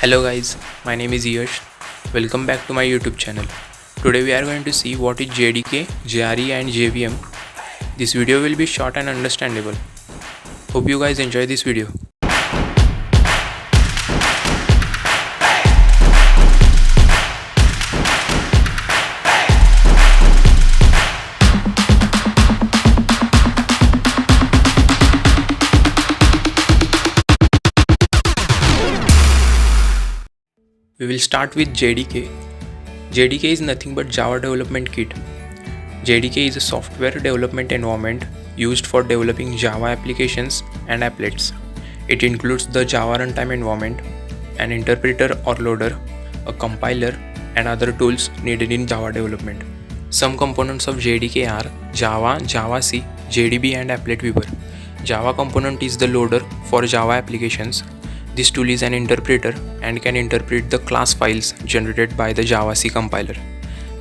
Hello guys, my name is Yash. Welcome back to my YouTube channel. Today we are going to see what is JDK, JRE and JVM. This video will be short and understandable. Hope you guys enjoy this video. We will start with JDK. JDK is nothing but Java Development Kit. JDK is a software development environment used for developing Java applications and applets. It includes the Java runtime environment, an interpreter or loader, a compiler, and other tools needed in Java development. Some components of JDK are Java, JavaC, JDB, and Applet Viewer. Java component is the loader for Java applications. This tool is an interpreter and can interpret the class files generated by the JavaC compiler.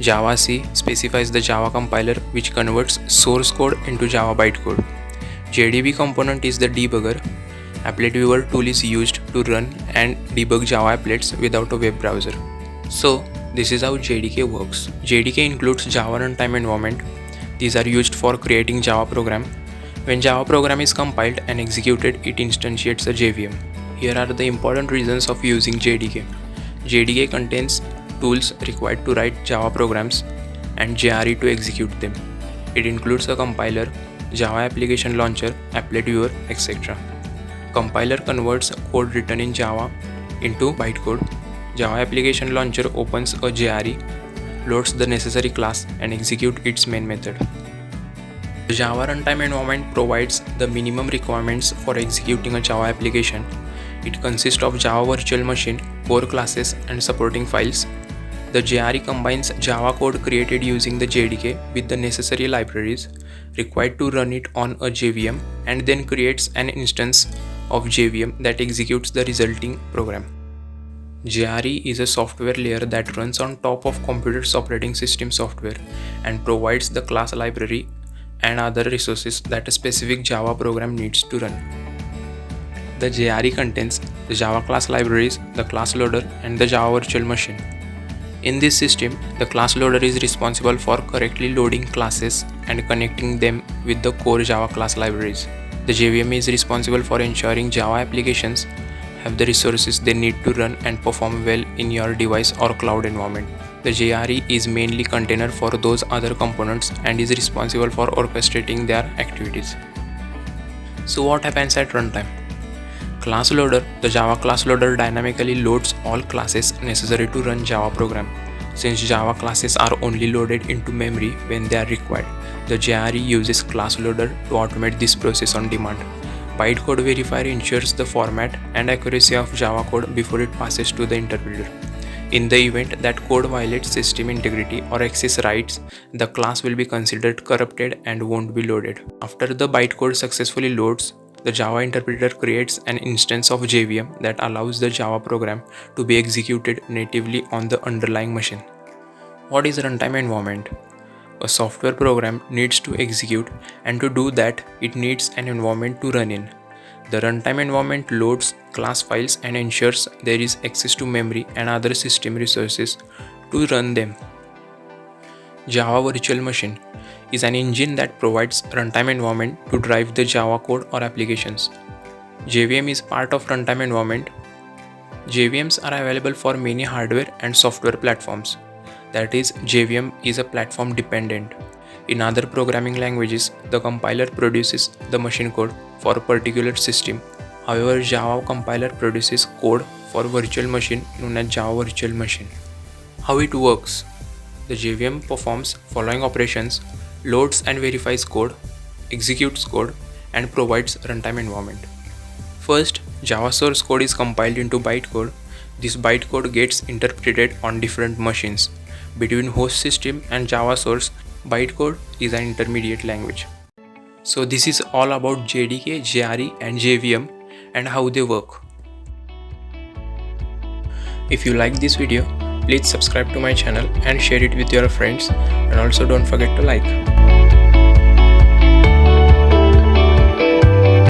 JavaC specifies the Java compiler which converts source code into Java bytecode. JDB component is the debugger. Applet Viewer tool is used to run and debug Java applets without a web browser. So this is how JDK works. JDK includes Java runtime environment. These are used for creating Java program. When Java program is compiled and executed, it instantiates a JVM. Here are the important reasons of using JDK. JDK contains tools required to write Java programs and JRE to execute them. It includes a compiler, Java application launcher, applet viewer, etc. Compiler converts code written in Java into bytecode. Java application launcher opens a JRE, loads the necessary class and executes its main method. The Java runtime environment provides the minimum requirements for executing a Java application. It consists of Java virtual machine, core classes, and supporting files. The JRE combines Java code created using the JDK with the necessary libraries required to run it on a JVM and then creates an instance of JVM that executes the resulting program. JRE is a software layer that runs on top of computer's operating system software and provides the class library and other resources that a specific Java program needs to run. The JRE contains the Java class libraries, the class loader, and the Java virtual machine. In this system, the class loader is responsible for correctly loading classes and connecting them with the core Java class libraries. The JVM is responsible for ensuring Java applications have the resources they need to run and perform well in your device or cloud environment. The JRE is mainly container for those other components and is responsible for orchestrating their activities. So what happens at runtime? Class loader. The Java class loader dynamically loads all classes necessary to run Java program. Since Java classes are only loaded into memory when they are required, the JRE uses class loader to automate this process on demand. Bytecode verifier ensures the format and accuracy of Java code before it passes to the interpreter. In the event that code violates system integrity or access rights, the class will be considered corrupted and won't be loaded. After the bytecode successfully loads, the Java interpreter creates an instance of JVM that allows the Java program to be executed natively on the underlying machine. What is runtime environment? A software program needs to execute, and to do that, it needs an environment to run in. The runtime environment loads class files and ensures there is access to memory and other system resources to run them. Java Virtual Machine is an engine that provides runtime environment to drive the Java code or applications. JVM is part of runtime environment. JVMs are available for many hardware and software platforms. That is, JVM is a platform dependent. In other programming languages, the compiler produces the machine code for a particular system. However, Java compiler produces code for virtual machine known as Java Virtual Machine. How it works? The JVM performs following operations: loads and verifies code, executes code, and provides runtime environment. First, Java source code is compiled into bytecode. This bytecode gets interpreted on different machines. Between host system and Java source, bytecode is an intermediate language. So this is all about JDK, JRE, and JVM and how they work. If you like this video, please subscribe to my channel and share it with your friends, and also don't forget to like.